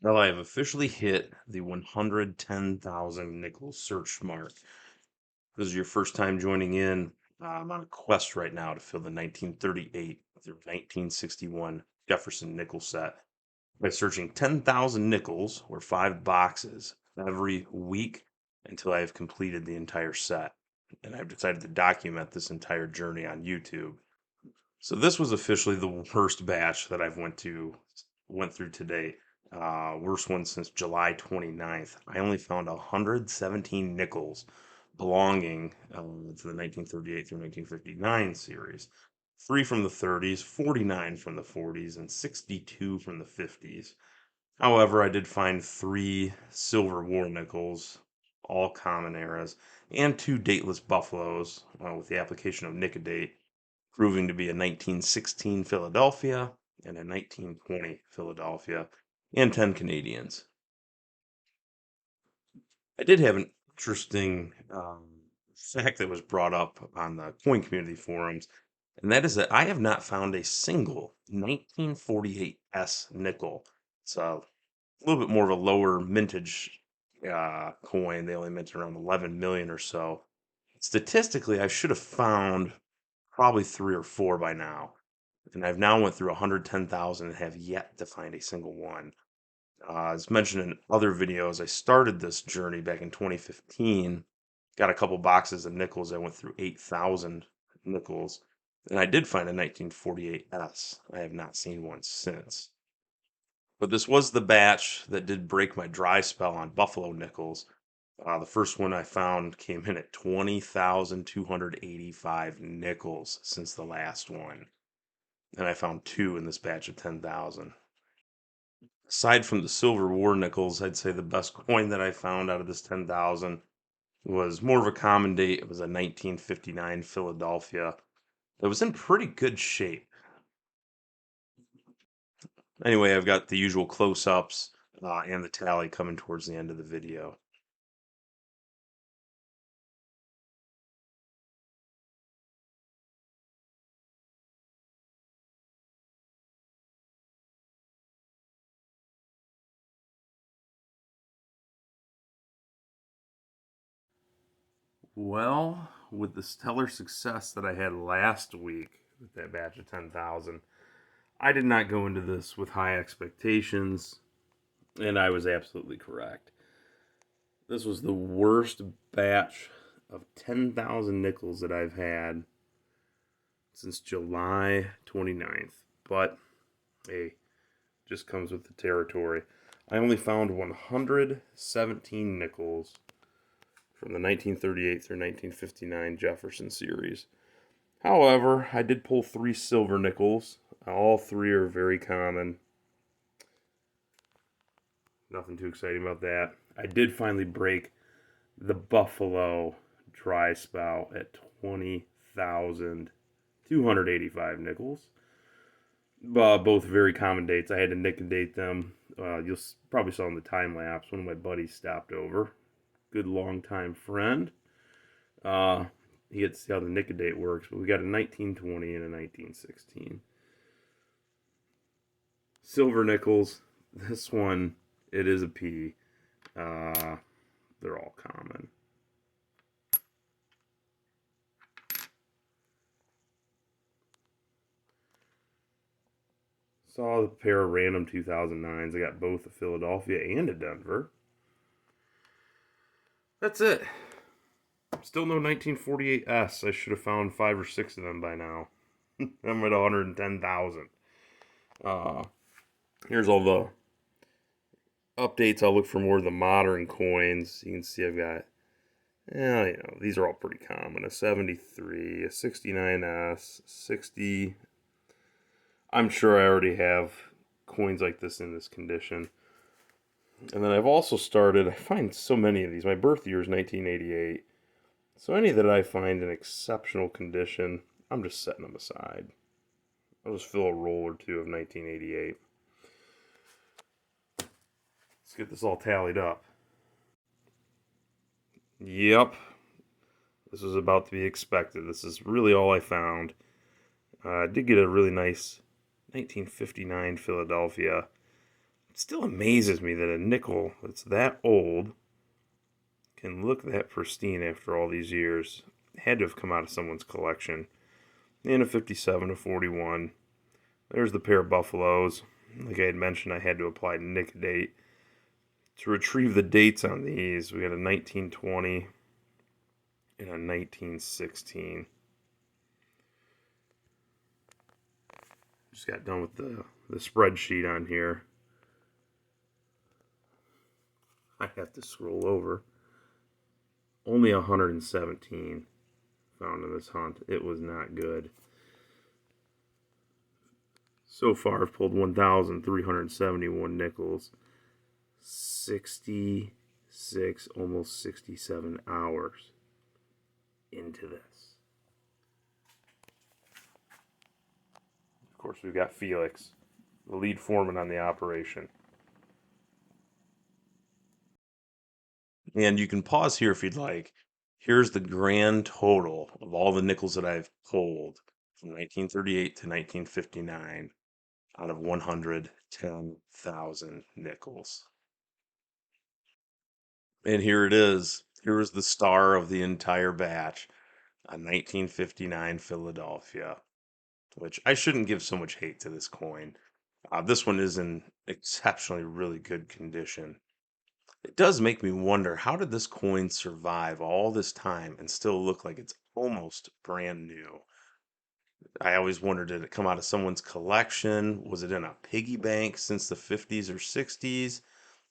Well, I have officially hit the 110,000 nickel search mark. If this is your first time joining in, I'm on a quest right now to fill the 1938 through 1961 Jefferson nickel set by searching 10,000 nickels or 5 boxes every week until I have completed the entire set. And I've decided to document this entire journey on YouTube. So this was officially the worst batch that went through today. Worst one since July 29th. I only found 117 nickels belonging to the 1938 through 1959 series. Three from the 30s, 49 from the 40s, and 62 from the 50s. However, I did find three Silver War nickels, all common eras, and two dateless buffaloes with the application of Nicodate proving to be a 1916 Philadelphia and a 1920 Philadelphia, and 10 Canadians. I did have an interesting fact that was brought up on the coin community forums, and that is that I have not found a single 1948 S nickel. It's a little bit more of a lower mintage coin. They only mint around 11 million or so. Statistically, I should have found probably three or four by now. And I've now went through 110,000 and have yet to find a single one. As mentioned in other videos, I started this journey back in 2015. Got a couple boxes of nickels. I went through 8,000 nickels. And I did find a 1948S. I have not seen one since. But this was the batch that did break my dry spell on Buffalo nickels. The first one I found came in at 20,285 nickels since the last one. And I found two in this batch of 10,000. Aside from the Silver War nickels, I'd say the best coin that I found out of this 10,000 was more of a common date. It was a 1959 Philadelphia. It was in pretty good shape. Anyway, I've got the usual close-ups and the tally coming towards the end of the video. Well, with the stellar success that I had last week with that batch of 10,000, I did not go into this with high expectations, and I was absolutely correct. This was the worst batch of 10,000 nickels that I've had since July 29th. But, hey, just comes with the territory. I only found 117 nickels from the 1938 through 1959 Jefferson series. However, I did pull three silver nickels. All three are very common. Nothing too exciting about that. I did finally break the Buffalo dry spout at 20,285 nickels. Both very common dates. I had to nicodate them. You'll probably saw in the time lapse. One of my buddies stopped over. Good long-time friend. He had to see how the nicodate works, but we got a 1920 and a 1916. Silver nickels. This one, it is a P. They're all common. Saw the pair of random 2009s. I got both a Philadelphia and a Denver. That's it. Still no 1948S. I should have found 5 or 6 of them by now. I'm at 110,000. Here's all the updates. I'll look for more of the modern coins. You can see I've got, these are all pretty common. A 73, a 69S, 60. I'm sure I already have coins like this in this condition. And then I've also started, I find so many of these. My birth year is 1988. So any that I find in exceptional condition, I'm just setting them aside. I'll just fill a roll or two of 1988. Let's get this all tallied up. Yep. This was about to be expected. This is really all I found. I did get a really nice 1959 Philadelphia. It still amazes me that a nickel that's that old can look that pristine after all these years. It had to have come out of someone's collection. And a 57, a 41. There's the pair of Buffaloes. Like I had mentioned, I had to apply Nick date. To retrieve the dates on these, we got a 1920 and a 1916. Just got done with the spreadsheet on here. I have to scroll over. Only 117 found in this hunt. It was not good. So far, I've pulled 1,371 nickels, 66, almost 67 hours into this. Of course, we've got Felix, the lead foreman on the operation. And you can pause here if you'd like. Here's the grand total of all the nickels that I've pulled from 1938 to 1959 out of 110,000 nickels. And here it is. Here is the star of the entire batch, a 1959 Philadelphia, which I shouldn't give so much hate to this coin. This one is in exceptionally really good condition. It does make me wonder, how did this coin survive all this time and still look like it's almost brand new? I always wondered, did it come out of someone's collection? Was it in a piggy bank since the 50s or 60s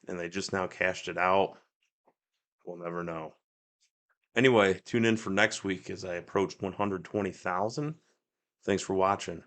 and they just now cashed it out? We'll never know. Anyway, tune in for next week as I approach 120,000. Thanks for watching.